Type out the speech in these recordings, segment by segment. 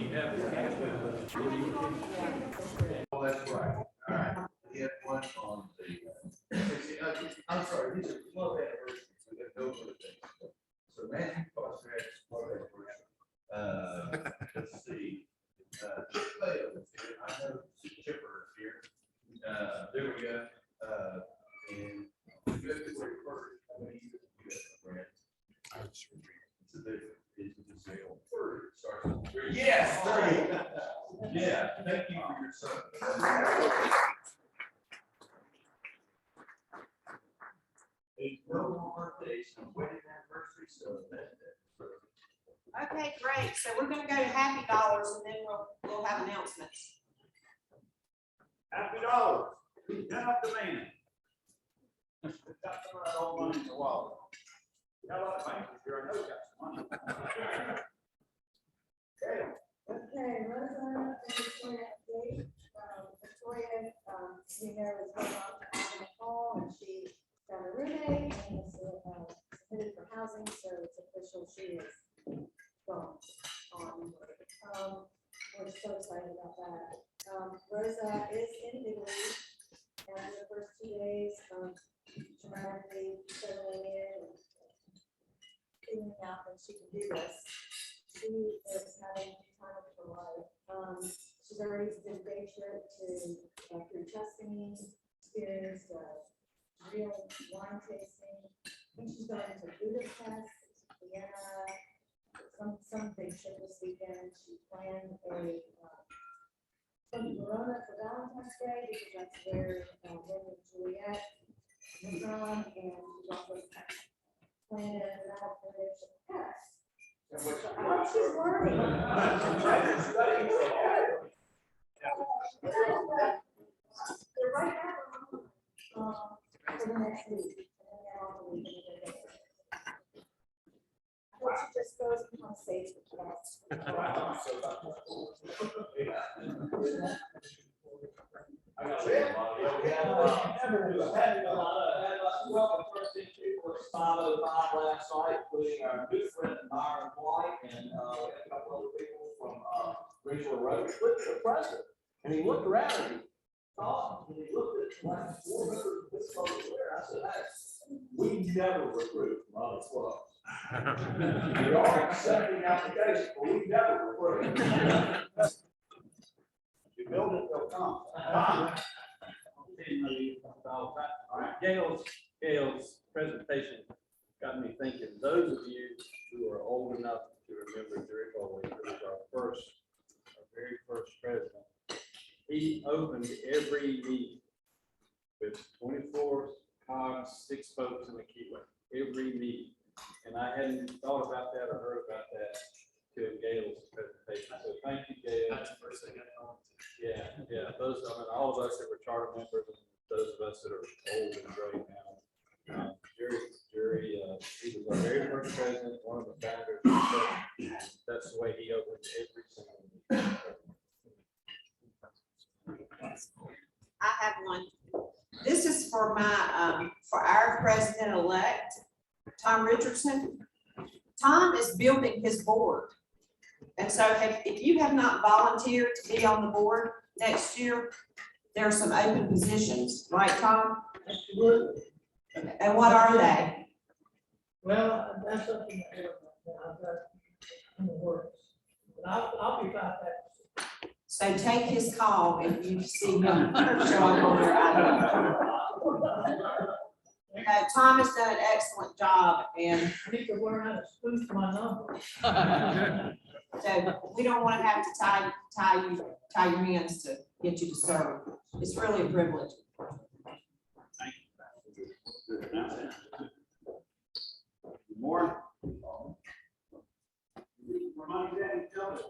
you have the cash with Oh, that's right. All right. We have one on the, I'm sorry, these are 12 anniversaries. We got to go for the thing. So Matthew Foster had his 12 anniversary. Let's see. Leo is here. I know Chipper is here. There we go. And February 1st, how many years do you have, Brad? It's a big, it's a sale. Yes, there you go. Yeah, thank you for your service. There's no more birthdays, no wedding anniversary, so that's it. Okay, great. So we're gonna go to Happy Dollars and then we'll have announcements. Happy dollars, get up the man. Got some of that old money in the wallet. Got a lot of money, here I know you got some money. Okay, Rosa, Victoria, Victoria, you know, is going on to the fall, and she got a roommate and is submitted for housing, so it's official, she is gone on. We're so excited about that. Rosa is in Italy, and the first 2 days, dramatically settling in and figuring out that she can do this. She is having time of her life. She's already did a day trip to through Tuscany, experienced real wine tasting. I think she's going to Budapest, Vienna, some big trip this weekend. She planned a Verona for Valentine's Day because that's where Romeo and Juliet was from, and she's also planned it without permission. Yes. Oh, she's learning. They're right back for the next week. I hope she just goes and becomes safe for class. Last night, including our good friend Myron White and a couple other people from Regional Rotary. Looked at the president, and he looked around and he thought, and he looked at like 4 members of this over there. I said, hey, we never recruit from other clubs. We are accepting applications, but we never recruit. You build it, they'll come. All right, Gail's presentation got me thinking. Those of you who are old enough to remember Jerry Foley, who was our very first president, he opened every meeting with 24 cogs, 6 folks in the keyway, every meeting. And I hadn't thought about that or heard about that till Gail's presentation. So thank you, Gail. That's the first thing I thought. Yeah. Those, I mean, all of us that were charter members and those of us that are old and gray now. Jerry, he was our very first president, one of the founders. That's the way he opened every single meeting. I have one. This is for my for our president-elect, Tom Richardson. Tom is building his board. And so if you have not volunteered to be on the board next year, there are some open positions, right, Tom? Absolutely. And what are they? Well, that's something that I've got in the works. But I'll be right back. So take his call if you see him showing on your item. Tom has done an excellent job, and I need to learn how to spoof my number. so we don't want to have to tie your hands to get you to serve. It's really a privilege. More. Remind you that tell us.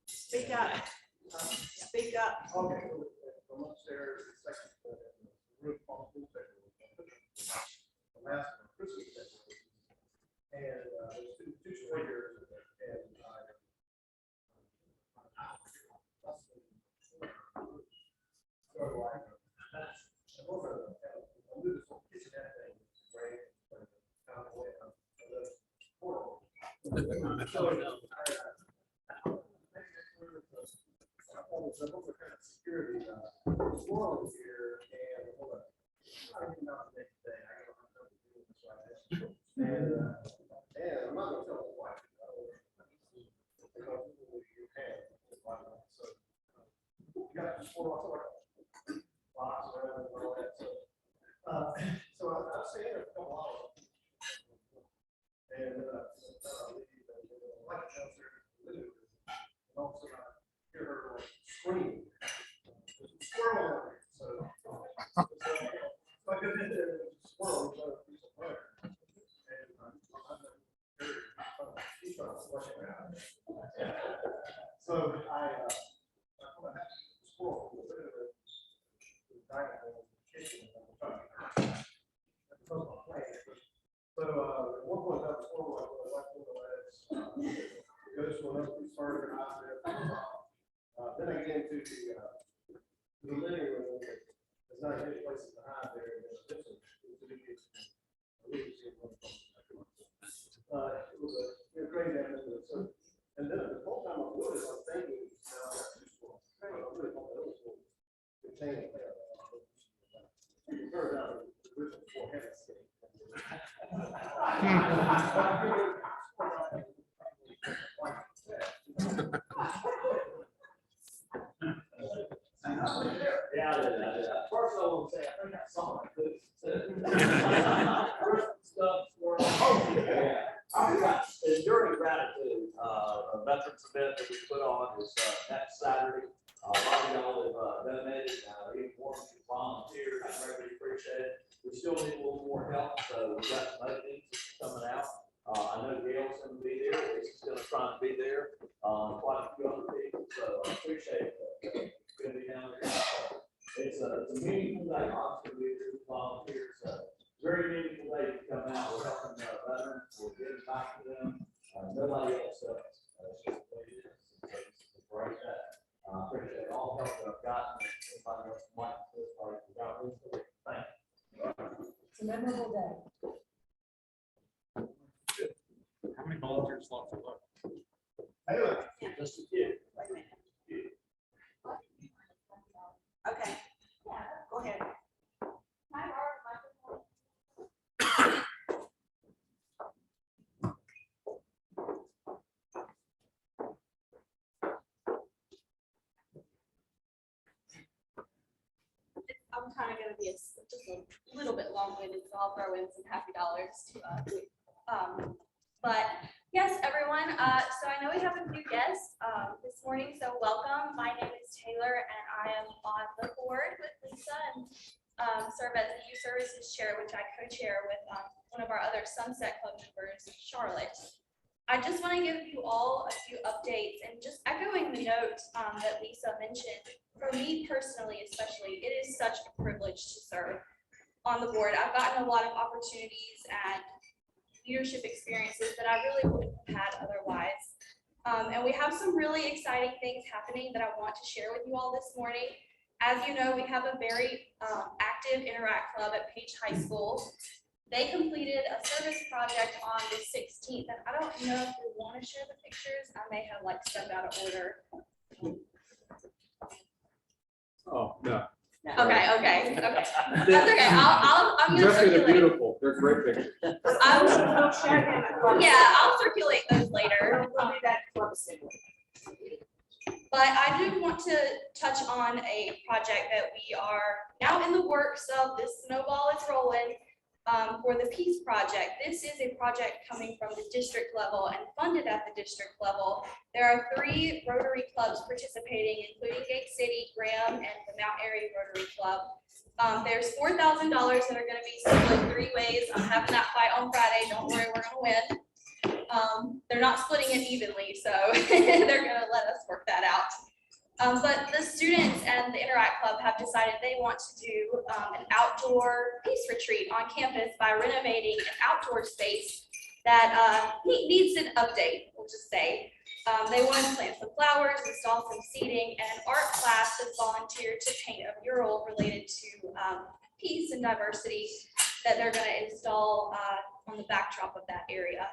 Speak up. Speak up. Okay. From upstairs, the second roof on the last Christmas decoration. And there's two spoilers and I'm not gonna tell my wife. Got the squirrel, box around and all that, so. So I've seen her come along. And, like downstairs, and all of a sudden I hear her like scream. There's a squirrel in there, so. So I go in there, there's a squirrel, there's a piece of butter. And she's trying to flush it out. So I put a squirrel in the dining room, kitchen, and I'm trying to. That's my plan. So, at one point, that squirrel, like, one of the legs, goes to another piece further, and out there. Then I get into the living room. There's not many places to hide there. And there's this one, it was a crazy episode. So, and then the whole time I'm doing this, I'm thinking, I really thought that was cool. It changed there. It turned out the original four heads. Yeah, I did. First I want to say, I think I saw my good. Stuff for, yeah. All right, enduring gratitude, a veterans event that we put on is next Saturday. A lot of y'all have donated, reinformed your volunteers, I greatly appreciate it. We still need a little more help, so we've got some openings coming out. I know Gail's gonna be there, Lisa's gonna try and be there, quite a few other people, so I appreciate it. Gonna be down there. It's a meaningful day, obviously, we do volunteers, very meaningful day to come out, we're helping veterans, we're giving back to them, nobody else does. It's just the way it is. It's a great day. I appreciate all the help that I've gotten, anybody else might do this part, we got this, thank you. It's a memorable day. How many volunteer slots are left? Anyway, Just a few. Wait a minute. Okay, go ahead. I'm kind of gonna be just a little bit long-winded, so I'll throw in some happy dollars to, but yes, everyone, so I know we have a few guests, this morning, so welcome. My name is Taylor and I am on the board with Lisa and, serve as the youth services chair, which I co-chair with, one of our other Sunset Club members, Charlotte. I just want to give you all a few updates and just echoing the note that Lisa mentioned. For me personally, especially, it is such a privilege to serve on the board. I've gotten a lot of opportunities and leadership experiences that I really wouldn't have had otherwise. And we have some really exciting things happening that I want to share with you all this morning. As you know, we have a very active Interact Club at Page High School. They completed a service project on the 16th, and I don't know if you want to share the pictures. I may have like stepped out of order. Oh, no. Okay. That's okay. I'm gonna Jessica, they're circulate. beautiful. They're great pictures. I'll circulate those later. We'll do that club assembly. But I do want to touch on a project that we are now in the works of. This snowball is rolling for the Peace Project. This is a project coming from the district level and funded at the district level. There are 3 Rotary clubs participating, including Gate City, Graham, and the Mount Airy Rotary Club. There's $4,000 that are going to be split 3 ways. I'm having that fight on Friday. Don't worry, we're going to win. They're not splitting it evenly, so they're going to let us work that out. But the students and the Interact Club have decided they want to do an outdoor peace retreat on campus by renovating an outdoor space that needs an update, we'll just say. They wanted to plant some flowers, install some seating, and an art class has volunteered to paint a mural related to peace and diversity that they're going to install on the backdrop of that area.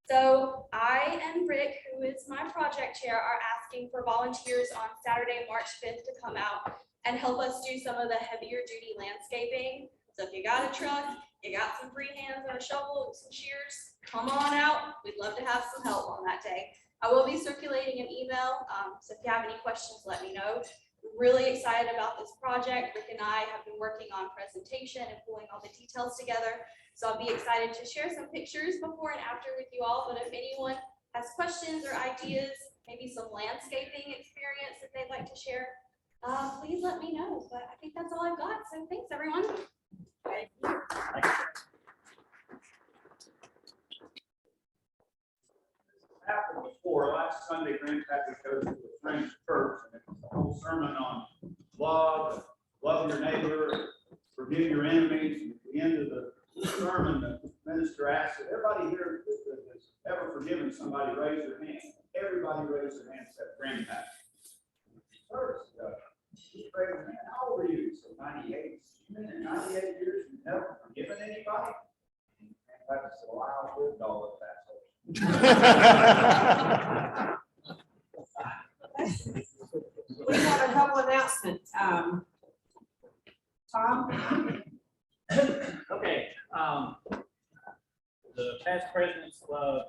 So I and Rick, who is my project chair, are asking for volunteers on Saturday, March 5th to come out and help us do some of the heavier duty landscaping. So if you got a truck, you got some free hands and a shovel and some shears, come on out. We'd love to have some help on that day. I will be circulating an email, so if you have any questions, let me know. We're really excited about this project. Rick and I have been working on presentation and pulling all the details together. So I'll be excited to share some pictures before and after with you all. But if anyone has questions or ideas, maybe some landscaping experience that they'd like to share, please let me know. But I think that's all I've got. So thanks, everyone. Happened before, last Sunday, Grandpappy goes to the French church, and it's a whole sermon on love, love your neighbor, forgive your enemies. And at the end of the sermon, the minister asked, if everybody here has ever forgiven somebody, raise their hand. Everybody raised their hand except Grandpappy. First, he raised his hand. How old are you? So 98. You mean in 98 years you've never forgiven anybody? And Grandpappy said, well, I outlived all of that. We have a couple announcements. Tom? Okay, the past presidents club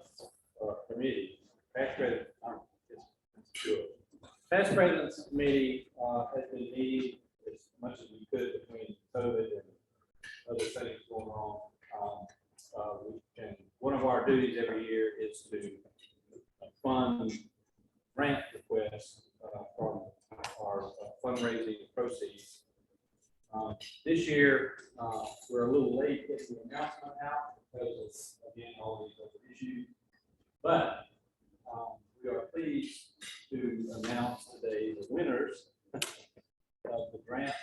committee, past presidents committee has been meeting as much as we could between COVID and other things going on. One of our duties every year is to fund grant requests from our fundraising proceeds. This year, we're a little late getting the announcement out because of, again, all these other issues. But we are pleased to announce today the winners of the grants.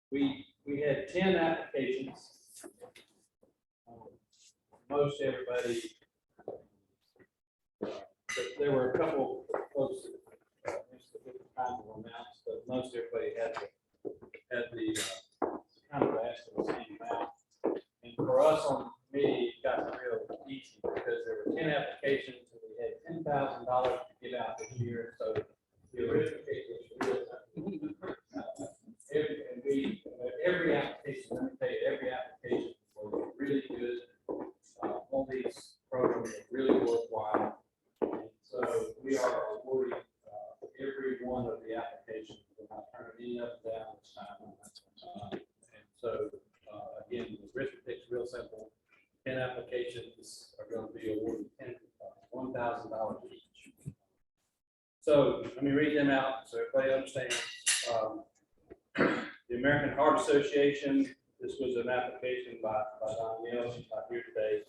We had 10 applications. Most everybody, but there were a couple folks that missed a different kind of amounts, but most everybody had the kind of asked for the same amount. And for us on the committee, it got real easy because there were 10 applications and we had $10,000 to get out this year. So the arithmetic was real simple. Every application, let me tell you, every application was really good. All these programs are really worthwhile. And so we are awarding every one of the applications. We're not turning any up and down this time. And so, again, the arithmetic's real simple. 10 applications are going to be awarded $1,000 each. So let me read them out so everybody understands. The American Heart Association, this was an application by Danielle, she's not here today.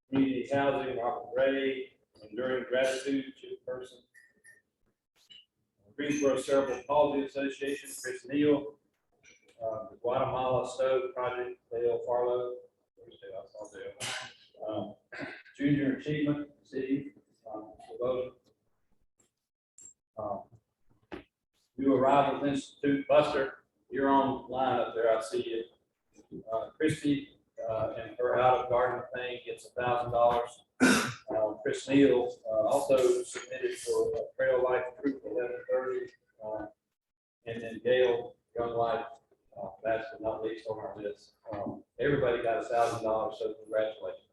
Community Housing, Robert Ray, Enduring Gratitude, Person. Greensboro Cerebral Palsy Association, Chris Neal. The Guatemala Stove Project, Dale Farlow. Junior Achievement, City, New Arrivals Institute, Buster, you're on line up there, I see you. Christy and her Out of Garden thing gets $1,000. Chris Neal also submitted for Trail Life Troop 1130. And then Gail, Young Life, last but not least on our list. Everybody got $1,000, so congratulations.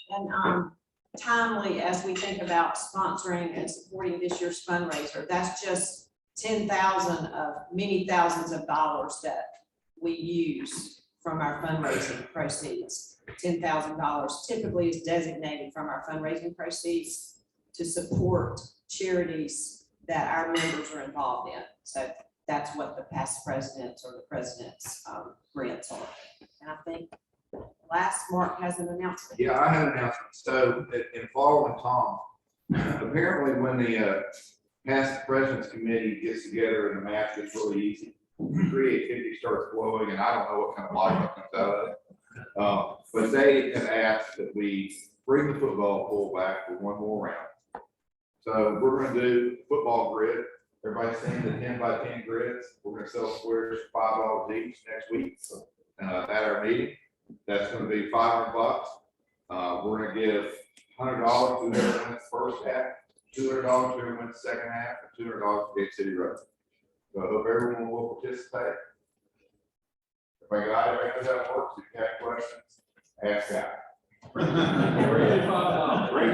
And timely as we think about sponsoring and supporting this year's fundraiser, that's just 10,000 of many thousands of dollars that we use from our fundraising proceeds. $10,000 typically is designated from our fundraising proceeds to support charities that our members are involved in. So that's what the past presidents or the president's grants are. And I think last Mark has an announcement. Yeah, I have an announcement. So in following Tom, apparently when the past presidents committee gets together and the math gets really easy, creativity starts flowing, and I don't know what kind of life that comes out of it. But they have asked that we bring the football pool back for one more round. So we're gonna do football grid. Everybody's seen the 10x10 grids. We're gonna sell squares for $5 each next week, at our meeting. That's gonna be $500. We're gonna give $100 to whoever wins the first half, $200 to whoever wins the second half, and $200 to City Rotary. So I hope everyone will participate. If I got everything that works, if you have questions, ask out. Bring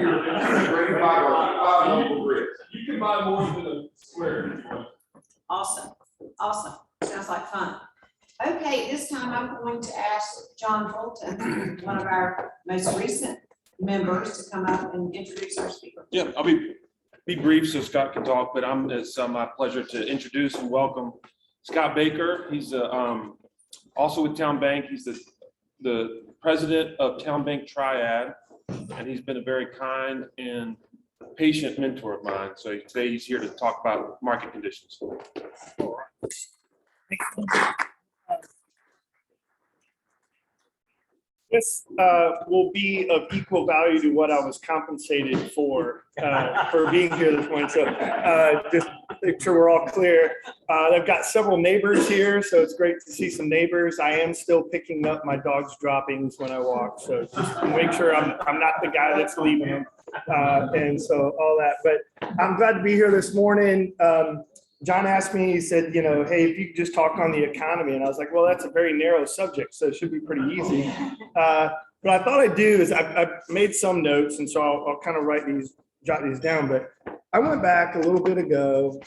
your five local grids. You can buy more than a square if you want. Awesome, awesome. Sounds like fun. Okay, this time I'm going to ask John Fulton, one of our most recent members, to come up and introduce our speaker. Yeah, I'll be brief so Scott can talk, but it's my pleasure to introduce and welcome Scott Baker. He's also with TowneBank. He's the president of TowneBank Triad, and he's been a very kind and patient mentor of mine. So today he's here to talk about market conditions. This will be of equal value to what I was compensated for being here this morning. So just make sure we're all clear. I've got several neighbors here, so it's great to see some neighbors. I am still picking up my dog's droppings when I walk, so just to make sure I'm not the guy that's leaving them. And so all that, but I'm glad to be here this morning. John asked me, he said, hey, if you could just talk on the economy. And I was like, well, that's a very narrow subject, so it should be pretty easy. But I thought I'd do is I've made some notes, and so I'll kind of jot these down. But I went back a little bit ago,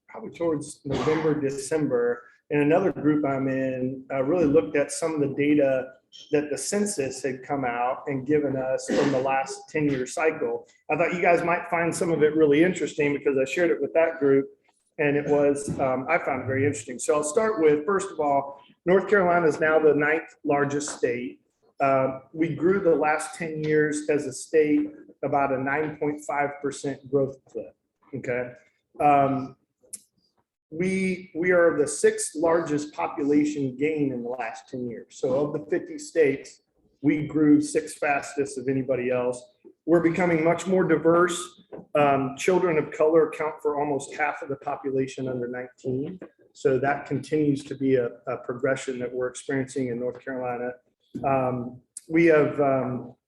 probably towards November, December, and another group I'm in really looked at some of the data that the census had come out and given us from the last 10-year cycle. I thought you guys might find some of it really interesting because I shared it with that group, and it was, I found it very interesting. So I'll start with, first of all, North Carolina is now the 9th largest state. We grew the last 10 years as a state about a 9.5% growth clip, okay? We are the 6th largest population gain in the last 10 years. So of the 50 states, we grew 6th fastest of anybody else. We're becoming much more diverse. Children of color account for almost half of the population under 19. So that continues to be a progression that we're experiencing in North Carolina. We have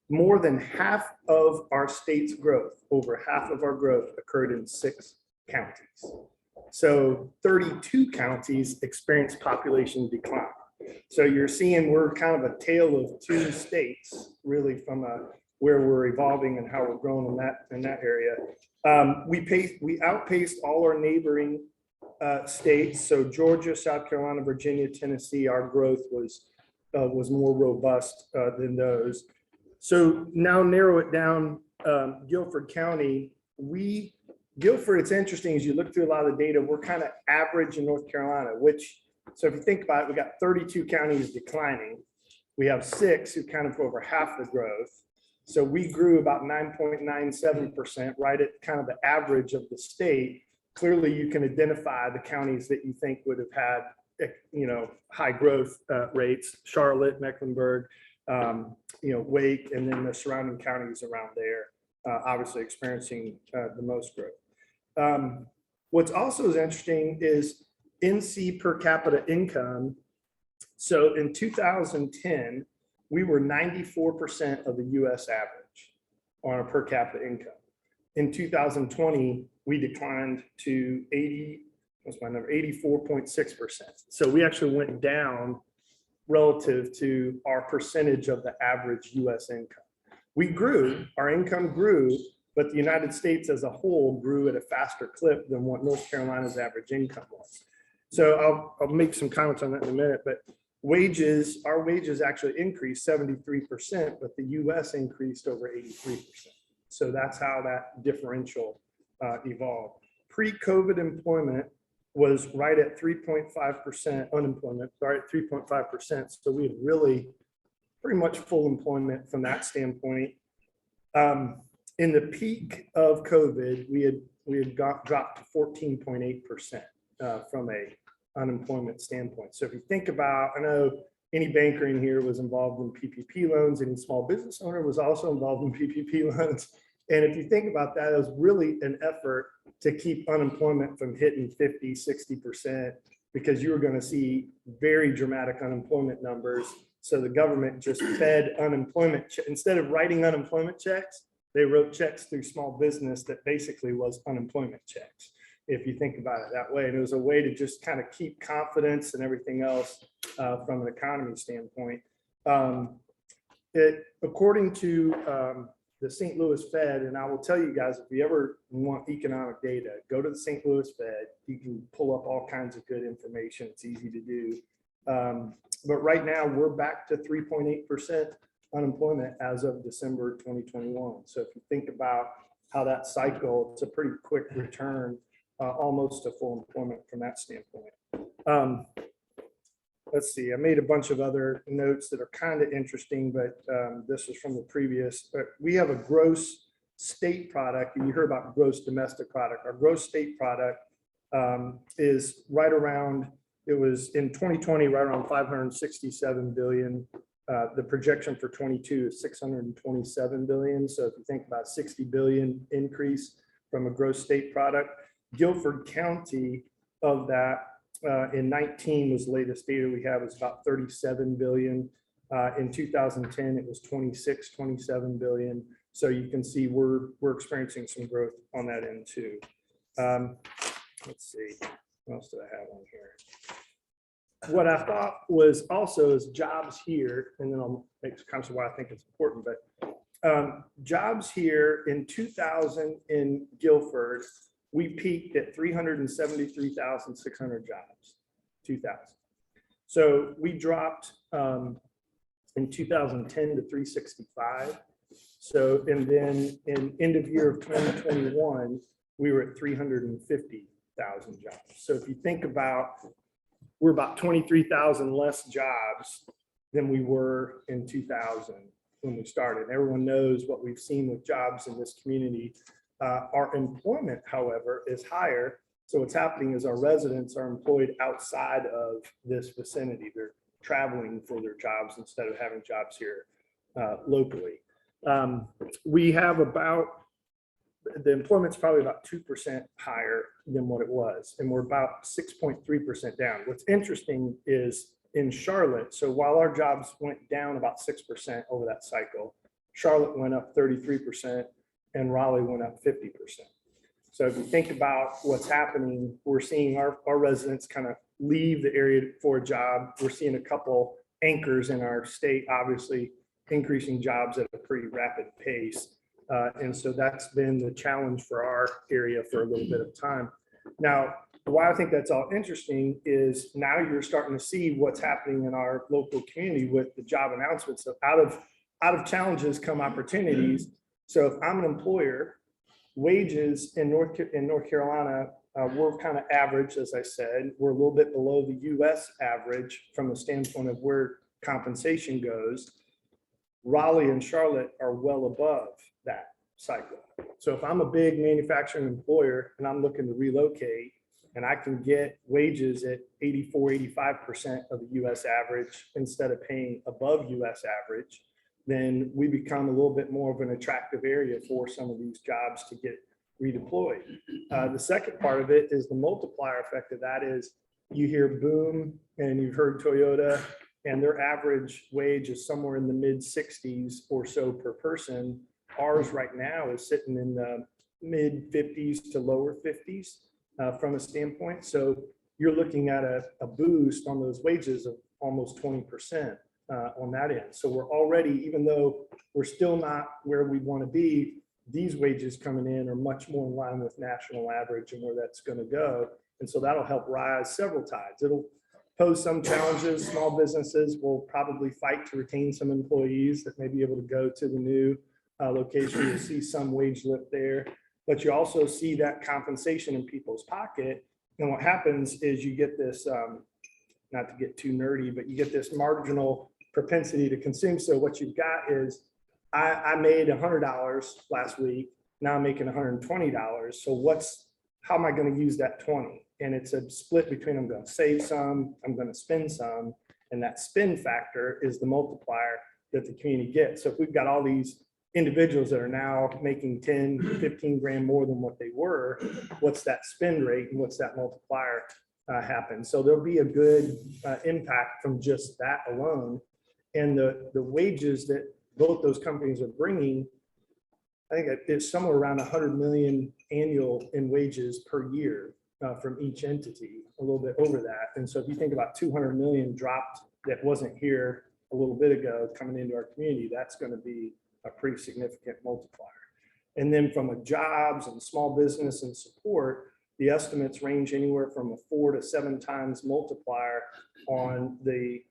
more than half of our state's growth, over half of our growth occurred in 6 counties. So 32 counties experienced population decline. So you're seeing we're kind of a tale of 2 states, really, from where we're evolving and how we're growing in that area. We outpaced all our neighboring states. So Georgia, South Carolina, Virginia, Tennessee, our growth was more robust than those. So now narrow it down, Guilford County, Guilford, it's interesting as you look through a lot of the data, we're kind of average in North Carolina, so if you think about it, we got 32 counties declining. We have 6 who kind of over half the growth. So we grew about 9.97%, right at kind of the average of the state. Clearly you can identify the counties that you think would have had, high growth rates, Charlotte, Mecklenburg, Wake, and then the surrounding counties around there, obviously experiencing the most growth. What's also interesting is NC per capita income. So in 2010, we were 94% of the US average on a per capita income. In 2020, we declined to 84.6%. So we actually went down relative to our percentage of the average US income. We grew, our income grew, but the United States as a whole grew at a faster clip than what North Carolina's average income was. So I'll make some comments on that in a minute, but our wages actually increased 73%, but the US increased over 83%. So that's how that differential evolved. Pre-COVID employment was right at 3.5%, unemployment, sorry, at 3.5%. So we had really pretty much full employment from that standpoint. In the peak of COVID, we had dropped to 14.8% from a unemployment standpoint. So if you think about, I know any banker in here was involved in PPP loans, any small business owner was also involved in PPP loans. And if you think about that, it was really an effort to keep unemployment from hitting 50, 60%, because you were going to see very dramatic unemployment numbers. So the government just fed unemployment, instead of writing unemployment checks, they wrote checks through small business that basically was unemployment checks, if you think about it that way. And it was a way to just kind of keep confidence and everything else from an economy standpoint. According to the St. Louis Fed, and I will tell you guys, if you ever want economic data, go to the St. Louis Fed. You can pull up all kinds of good information. It's easy to do. But right now we're back to 3.8% unemployment as of December 2021. So if you think about how that cycle, it's a pretty quick return, almost to full employment from that standpoint. Let's see, I made a bunch of other notes that are kind of interesting, but this is from the previous. We have a gross state product, and you heard about gross domestic product. Our gross state product is right around, it was in 2020, right around 567 billion. The projection for 22 is 627 billion. So if you think about 60 billion increase from a gross state product, Guilford County of that in 19 was the latest data we have, is about 37 billion. In 2010, it was 27 billion. So you can see we're experiencing some growth on that end too. Let's see, what else did I have on here? What I thought was also is jobs here, and then I'll make comments of why I think it's important, but jobs here in 2000 in Guilford, we peaked at 373,600 jobs, 2000. So we dropped in 2010 to 365. So, and then in end of year of 2021, we were at 350,000 jobs. So if you think about, we're about 23,000 less jobs than we were in 2000 when we started. Everyone knows what we've seen with jobs in this community. Our employment, however, is higher. So what's happening is our residents are employed outside of this vicinity. They're traveling for their jobs instead of having jobs here locally. We have about, the employment's probably about 2% higher than what it was, and we're about 6.3% down. What's interesting is in Charlotte, so while our jobs went down about 6% over that cycle, Charlotte went up 33% and Raleigh went up 50%. So if you think about what's happening, we're seeing our residents kind of leave the area for a job. We're seeing a couple anchors in our state, obviously increasing jobs at a pretty rapid pace. And so that's been the challenge for our area for a little bit of time. Now, why I think that's all interesting is now you're starting to see what's happening in our local community with the job announcements. So out of challenges come opportunities. So if I'm an employer, wages in North Carolina, we're kind of average, as I said. We're a little bit below the US average from the standpoint of where compensation goes. Raleigh and Charlotte are well above that cycle. So if I'm a big manufacturing employer and I'm looking to relocate and I can get wages at 84, 85% of the US average instead of paying above US average, then we become a little bit more of an attractive area for some of these jobs to get redeployed. The second part of it is the multiplier effect of that is you hear boom and you've heard Toyota, and their average wage is somewhere in the mid 60s or so per person. Ours right now is sitting in the mid 50s to lower 50s from a standpoint. So you're looking at a boost on those wages of almost 20% on that end. So we're already, even though we're still not where we want to be, these wages coming in are much more in line with national average and where that's going to go. And so that'll help rise several tides. It'll pose some challenges. Small businesses will probably fight to retain some employees that may be able to go to the new location. You'll see some wage lift there, but you also see that compensation in people's pocket. And what happens is you get this, not to get too nerdy, but you get this marginal propensity to consume. So what you've got is, I made $100 last week. Now I'm making $120. So how am I going to use that 20? and it's a split between I'm going to save some, I'm going to spend some, and that spend factor is the multiplier that the community gets. So if we've got all these individuals that are now making 10, 15 grand more than what they were, what's that spend rate and what's that multiplier happen? So there'll be a good impact from just that alone. And the wages that both those companies are bringing, I think it's somewhere around 100 million annual in wages per year from each entity, a little bit over that. And so if you think about 200 million dropped that wasn't here a little bit ago coming into our community, that's going to be a pretty significant multiplier. And then from a jobs and small business and support, the estimates range anywhere from a 4 to 7 times multiplier on the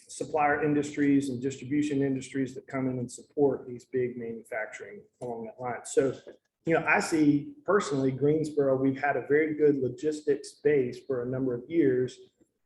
supplier industries and distribution industries that come in and support these big manufacturing along that line. So, you know, I see personally Greensboro, we've had a very good logistics base for a number of years.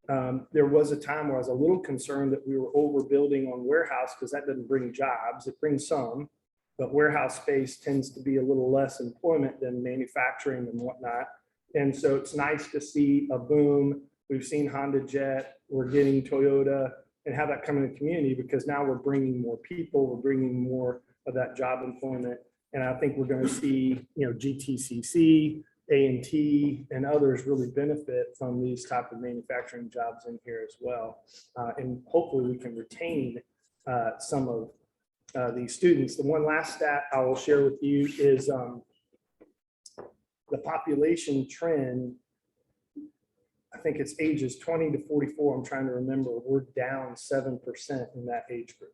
There was a time where I was a little concerned that we were overbuilding on warehouse because that doesn't bring jobs. It brings some, but warehouse space tends to be a little less employment than manufacturing and whatnot. And so it's nice to see a boom. We've seen Honda Jet, we're getting Toyota, and have that come in the community because now we're bringing more people, we're bringing more of that job employment. And I think we're going to see, you know, GTCC, A&T, and others really benefit from these type of manufacturing jobs in here as well. And hopefully we can retain some of these students. The one last stat I will share with you is the population trend. I think it's ages 20 to 44. I'm trying to remember, we're down 7% in that age group.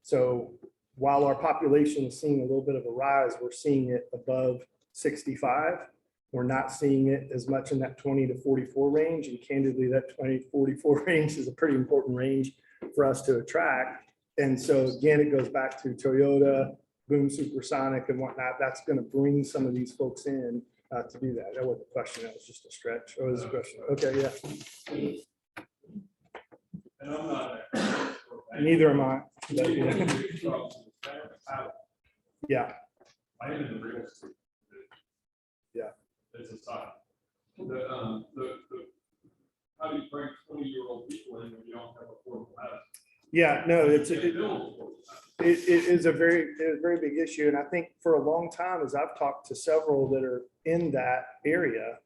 So while our population is seeing a little bit of a rise, we're seeing it above 65. We're not seeing it as much in that 20 to 44 range. And candidly, that 20 to 44 range is a pretty important range for us to attract. And so again, it goes back to Toyota, Boom Supersonic and whatnot. That's going to bring some of these folks in to do that. That wasn't a question, that was just a stretch. Oh, it was a question. Okay, yeah. And I'm not. Neither am I. Yeah. I am in the real estate. Yeah. It's a sign. How do you bring 20-year-old people in when you don't have affordable housing? Yeah, no, it is a very big issue. And I think for a long time, as I've talked to several that are in that area,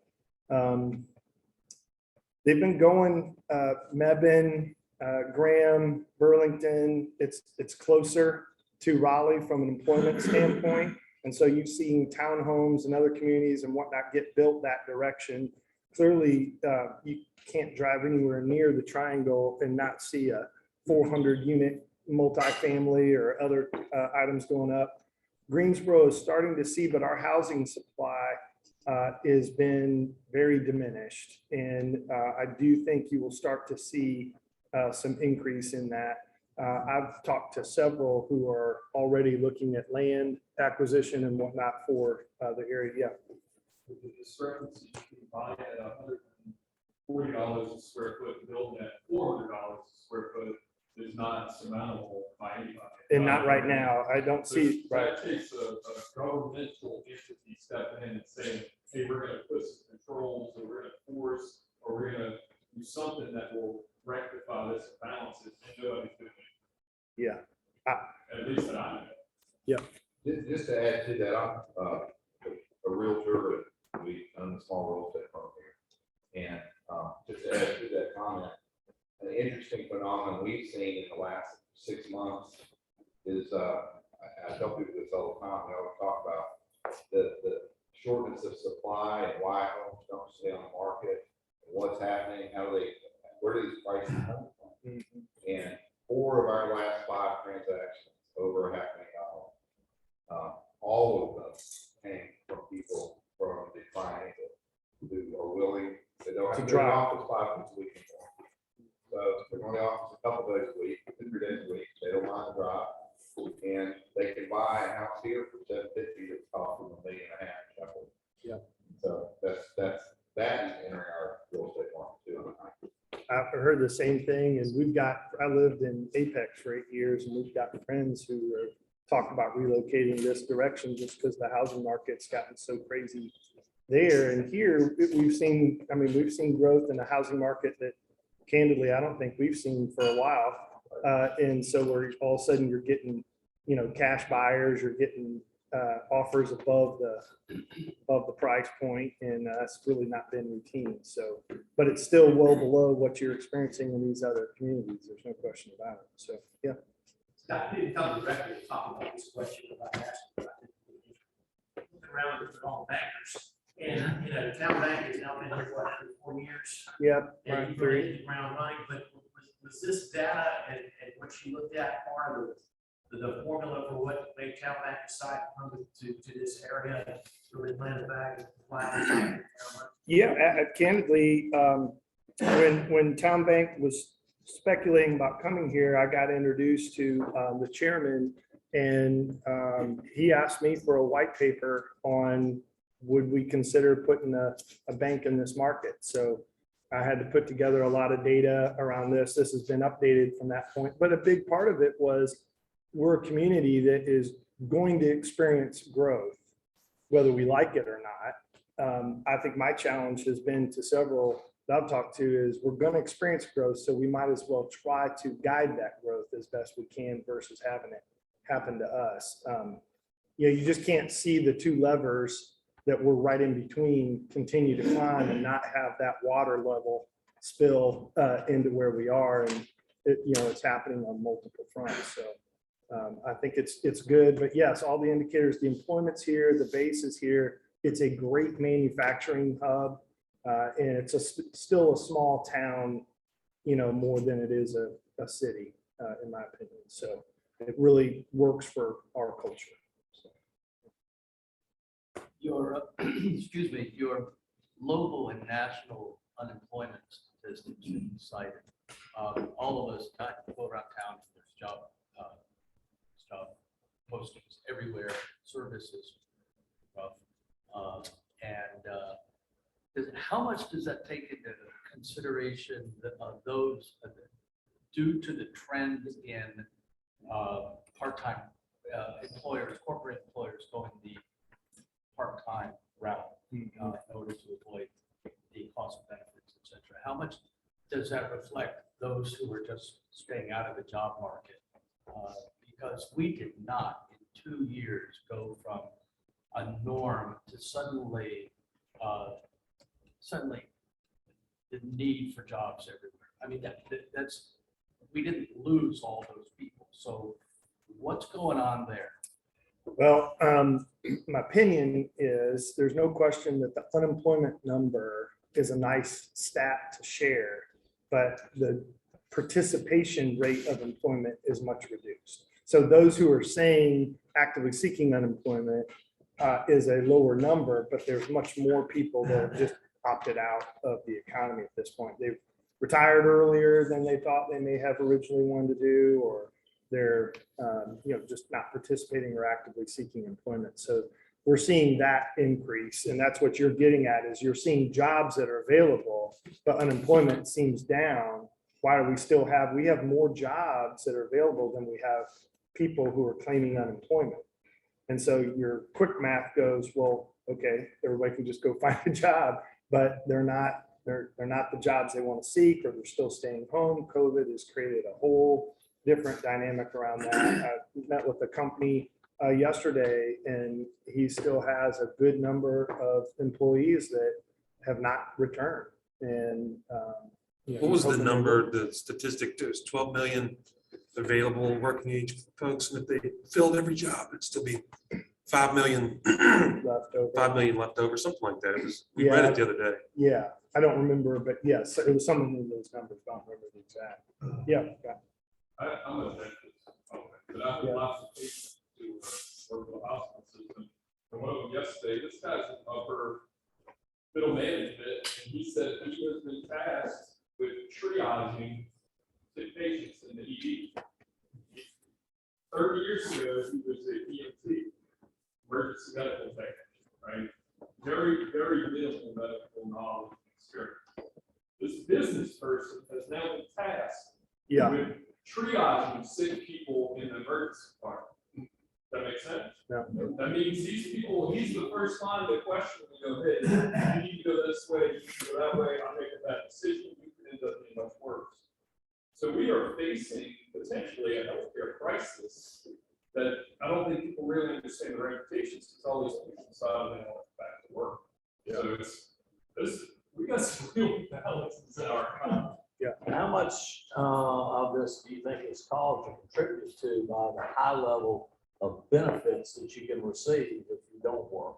they've been going Mebane, Graham, Burlington. It's closer to Raleigh from an employment standpoint. And so you've seen townhomes and other communities and whatnot get built that direction. Clearly, you can't drive anywhere near the triangle and not see a 400 unit multifamily or other items going up. Greensboro is starting to see, but our housing supply has been very diminished. And I do think you will start to see some increase in that. I've talked to several who are already looking at land acquisition and whatnot for the area. Yeah. With the discrepancy, you can buy it at $140 a square foot and build it at $400 a square foot is not surmountable by anybody. And not right now. I don't see, right. That takes a governmental entity stepping in and saying, hey, we're going to put some controls, or we're going to force, or we're going to do something that will rectify this imbalance, and nobody's doing it. Yeah. At least that I know. Yeah. Just to add to that, I'm a realtor, and we own a small real estate firm here. And just to add to that comment, an interesting phenomenon we've seen in the last 6 months is, I tell people this all the time, we always talk about the shortness of supply and why homes don't stay on the market, and what's happening, where do these prices come from? Mm-hmm. And 4 of our last 5 transactions over $500,000, all of them came from people from the triangle who are willing, they don't have to drive office 5 days a week anymore. So they're going to the office a couple days a week, 2 or 3 days a week, they don't mind the drive. And they can buy a house here for $750 that's costing $1.5 million. Yeah. So that is entering our real estate market too. I've heard the same thing, and I lived in Apex for 8 years, and we've got friends who are talking about relocating this direction just because the housing market's gotten so crazy there. And here, we've seen, I mean, we've seen growth in the housing market that candidly, I don't think we've seen for a while. And so we're all of a sudden you're getting, you know, cash buyers, you're getting offers above the price point, and that's really not been routine. So, but it's still well below what you're experiencing in these other communities. There's no question about it. So, yeah. Scott, didn't come directly to talk about this question about asking about it. Looking around with all bankers, and, you know, the town bank has now been here for 4 years. Yep. And Right. you've really hit the ground running, but was this data and what you looked at part of the formula for what made town bank decide to come to this area and really plan it back? Yeah, candidly, when TowneBank was speculating about coming here, I got introduced to the chairman, and he asked me for a white paper on would we consider putting a bank in this market. So I had to put together a lot of data around this. This has been updated from that point, but a big part of it was we're a community that is going to experience growth, whether we like it or not. I think my challenge has been to several that I've talked to is we're going to experience growth, so we might as well try to guide that growth as best we can versus having it happen to us. You know, you just can't see the two levers that we're right in between continue to climb and not have that water level spill into where we are. And it, you know, it's happening on multiple fronts. So I think it's good, but yes, all the indicators, the employment's here, the base is here. It's a great manufacturing hub, and it's still a small town, you know, more than it is a city, in my opinion. So it really works for our culture. Your, excuse me, your local and national unemployment statistics that you cited. All of us go around town, there's job postings everywhere, services. How much does that take into consideration those due to the trend in part-time employers, corporate employers going the part-time route in order to avoid the cost of benefits, et cetera? How much does that reflect those who are just staying out of the job market? Because we did not in 2 years go from a norm to suddenly the need for jobs everywhere. I mean, that's, we didn't lose all those people. So what's going on there? Well, my opinion is there's no question that the unemployment number is a nice stat to share, but the participation rate of employment is much reduced. So those who are saying actively seeking unemployment is a lower number, but there's much more people that have just opted out of the economy at this point. They've retired earlier than they thought they may have originally wanted to do, or they're you know, just not participating or actively seeking employment. So we're seeing that increase, and that's what you're getting at is you're seeing jobs that are available, but unemployment seems down. Why do we still have, we have more jobs that are available than we have people who are claiming unemployment. And so your quick math goes, well, okay, everybody can just go find a job, but they're not the jobs they want to seek, or they're still staying home. COVID has created a whole different dynamic around that. I met with a company yesterday, and he still has a good number of employees that have not returned. And you know, what was the number, the statistic? There's 12 million available working age folks, and if they filled every job, it'd still be 5 million left over. 5 million left over, something like that. It was, we read it the other day. Yeah, I don't remember, but yes, it was something in those numbers. Don't remember the exact. Yeah. I'm a dentist, but I have lots of patients who work in the hospital system. And one of them yesterday, this guy's in upper middle management, and he said he has been tasked with triaging sick patients in the ED. 30 years ago, he was a EMT, emergency medical technician, right? Very, very minimal medical knowledge and experience. This business person has now been tasked with triaging sick people in the emergency department. That makes sense? Yeah. That means these people, he's the first line to question when hey, you need to go this way, you need to go that way, I'm making that decision, you can end up being much worse. So we are facing potentially a healthcare crisis that I don't think people really understand the ramifications, because all these people decide they want to back to work. So we got some real balances in our economy. How much of this do you think is caused or contributed to by the high level of benefits that you can receive if you don't work?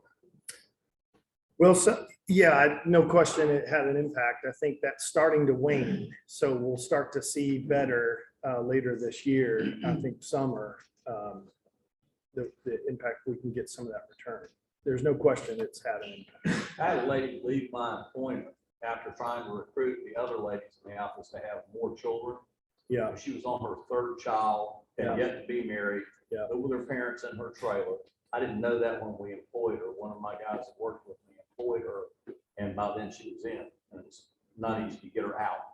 Well, so, yeah, no question it had an impact. I think that's starting to wane. So we'll start to see better later this year. I think summer, the impact, we can get some of that return. There's no question it's had an impact. I had a lady leave my appointment after trying to recruit the other ladies in the office to have more children. Yeah. She was on her third child and Yeah. yet to be married, Yeah. lived with her parents in her trailer. I didn't know that when we employed her. One of my guys that worked with me employed her, and by then she was in, and it's not easy to get her out.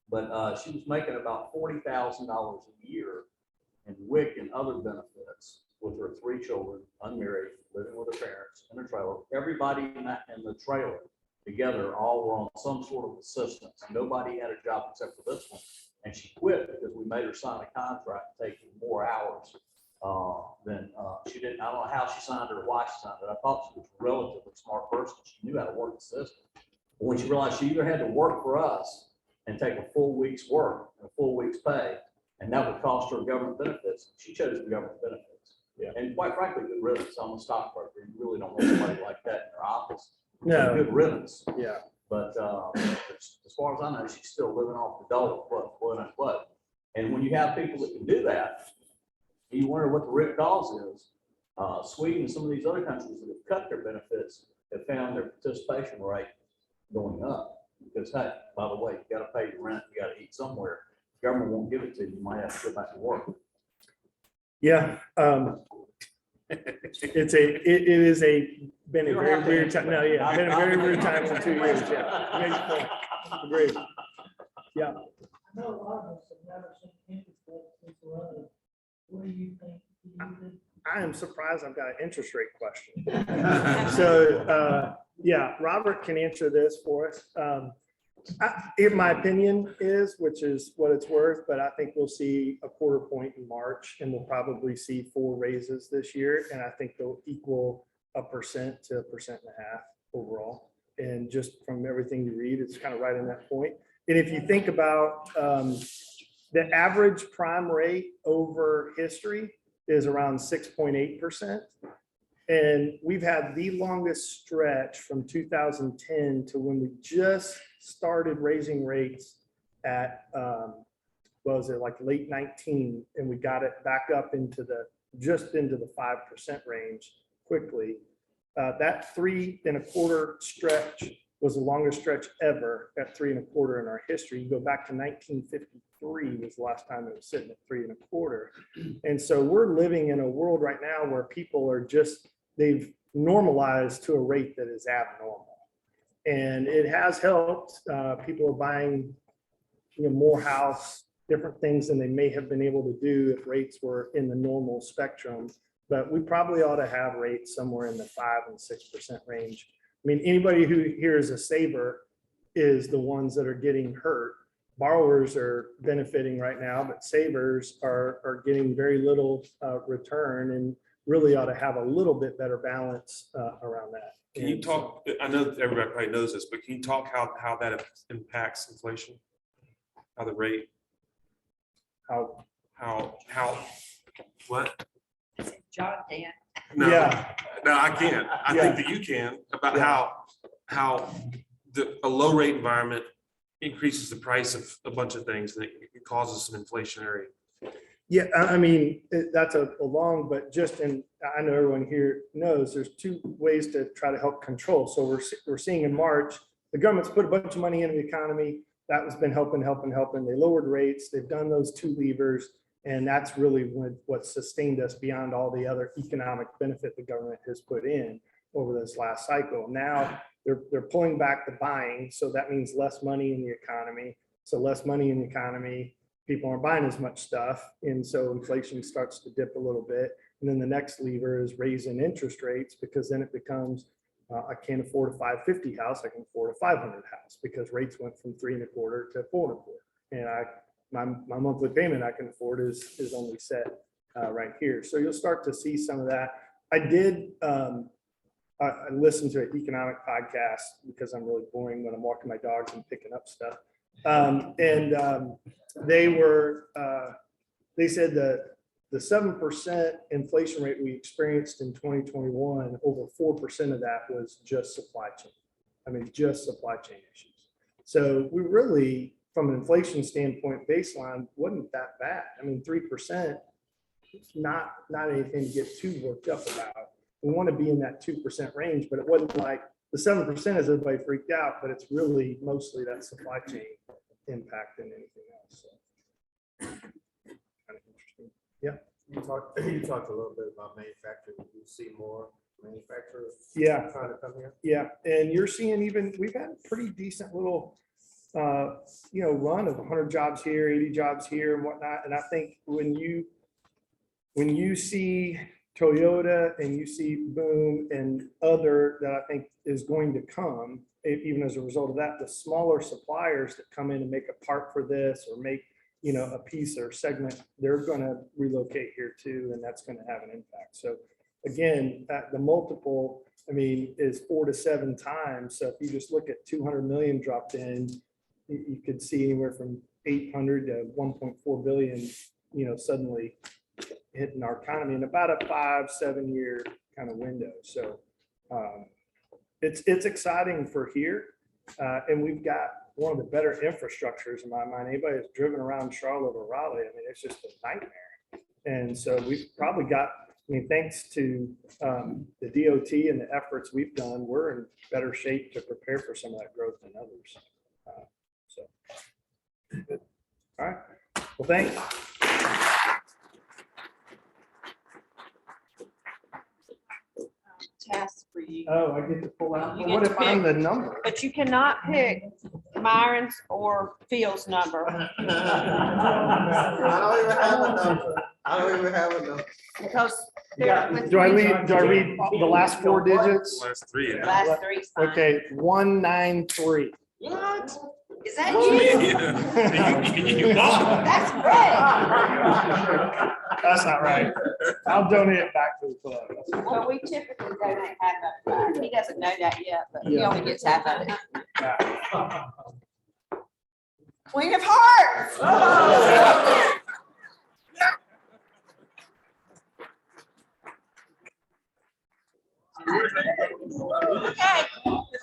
But she was making about $40,000 a year in WIC and other benefits with her 3 children, unmarried, living with her parents in her trailer. Everybody in the trailer together all were on some sort of assistance. Nobody had a job except for this one. And she quit because we made her sign a contract taking more hours than she didn't. I don't know how she signed it or why she signed it. I thought she was a relatively smart person. She knew how to work the system. But when she realized she either had to work for us and take a full week's work and a full week's pay, and that would cost her government benefits, she chose the government benefits. Yeah. And quite frankly, good riddance. I'm a stockbroker. You really don't want somebody like that in your office. No. Good riddance. Yeah. But as far as I know, she's still living off the dollar, what. And when you have people that can do that, you wonder what the root cause is. Sweden and some of these other countries that have cut their benefits have found their participation rate going up. Because, hey, by the way, you got to pay your rent, you got to eat somewhere. Government won't give it to you. You might have to go back to work. Yeah. It is been a You don't very have to weird answer time. that. No, yeah, been a very weird time for 2 years. I- Yeah. Great point. Agreed. Yeah. I know a lot of us have never seen interest rates this low. What do you think? Do you think? I am surprised I've got an interest rate question. So, yeah, Robert can answer this for us. In my opinion is, which is what it's worth, but I think we'll see a 1/4 point in March, and we'll probably see 4 raises this year. And I think they'll equal 1% to 1.5% overall. And just from everything you read, it's kind of right in that point. And if you think about the average prime rate over history is around 6.8%. And we've had the longest stretch from 2010 to when we just started raising rates at, what was it, like late 19, and we got it back up into just into the 5% range quickly. That 3.25 stretch was the longest stretch ever at 3.25 in our history. You go back to 1953 was the last time it was sitting at 3.25. And so we're living in a world right now where people are they've normalized to a rate that is abnormal. And it has helped. People are buying more house, different things than they may have been able to do if rates were in the normal spectrum. But we probably ought to have rates somewhere in the 5% and 6% range. I mean, anybody who here is a saver is the ones that are getting hurt. Borrowers are benefiting right now, but savers are getting very little return, and really ought to have a little bit better balance around that. Can you talk, I know everybody probably knows this, but can you talk how that impacts inflation? How the rate? How, what? John Dan. No, Yeah. no, I can't. I think that you can, about how a low rate environment increases the price of a bunch of things, and it causes some inflationary. Yeah, I mean, that's a long, but I know everyone here knows there's 2 ways to try to help control. So we're seeing in March, the government's put a bunch of money into the economy. That has been helping. They lowered rates. They've done those 2 levers. And that's really what sustained us beyond all the other economic benefit the government has put in over this last cycle. Now they're pulling back the buying. So that means less money in the economy. So less money in the economy, people aren't buying as much stuff. And so inflation starts to dip a little bit. And then the next lever is raising interest rates, because then it becomes I can't afford a 550 house. I can afford a 500 house because rates went from 3.25 to 4.25. And my monthly payment I can afford is only set right here. So you'll start to see some of that. I did, I listened to an economic podcast because I'm really boring when I'm walking my dogs and picking up stuff. They said that the 7% inflation rate we experienced in 2021, over 4% of that was just supply chain. I mean, just supply chain issues. So we really, from an inflation standpoint, baseline wasn't that bad. I mean, 3%, not anything to get too worked up about. We want to be in that 2% range, but it wasn't like the 7% as everybody freaked out, but it's really mostly that supply chain impact than anything else. So, kind of interesting. Yeah. You talked a little bit about manufacturing. You see more manufacturers. Yeah. Trying to come here. Yeah. And you're seeing we've had a pretty decent little, run of 100 jobs here, 80 jobs here and whatnot. And I think when you see Toyota and you see Boom and other that I think is going to come, even as a result of that, the smaller suppliers that come in and make a part for this or make, a piece or segment, they're going to relocate here too. And that's going to have an impact. So again, the multiple, is 4 to 7 times. So if you just look at 200 million dropped in, you could see anywhere from 800 to 1.4 billion, suddenly hitting our economy in about a 5-7 year kind of window. So it's exciting for here. And we've got one of the better infrastructures in my mind. Anybody that's driven around Charlotte or Raleigh, it's just a nightmare. And so we've probably got, thanks to the DOT and the efforts we've done, we're in better shape to prepare for some of that growth than others. All right. Well, thanks. Task for you. Oh, I get to pull out. You What get if to I'm pick. the number? But you cannot pick Myron's or Phil's number. I don't even have a number. Because Do I read the last 4 digits? Last 3. last three's fine. Okay, 193. What? Is that You you? That's great. That's not right. I'll donate it back to the club. Well, we typically donate half of it. He doesn't know that yet, but he Yeah. only gets half of it. Queen of Hearts. Okay,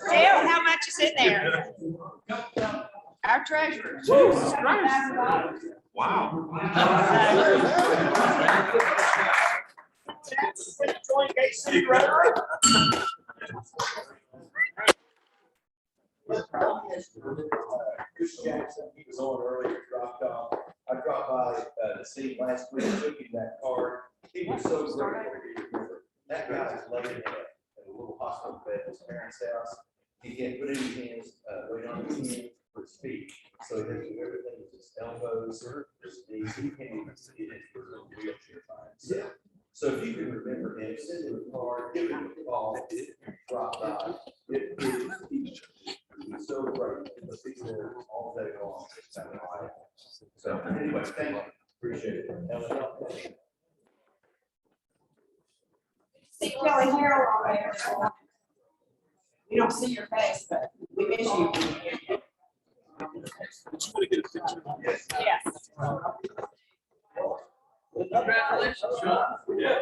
tell how much is in there. Our treasurer. Wow. City Rotary. Chris Jackson, he was on earlier, dropped off. I dropped by to see him last week, took him that card. He was so grateful to be here. That guy was laying in a little hospital bed at his parents' house. He had put in his hands, right on his hand for speech. So he had to do everything with his elbows, his knees. He can't even see it for a wheelchair fine. So if you can remember him, send him a card, give him a call, drop by. He's so great. He's there all day long. So anyway, thank you. Appreciate it. See Kelly Harold on there. You don't see your face, but we miss you. Yes. Congratulations, Sean. Yeah.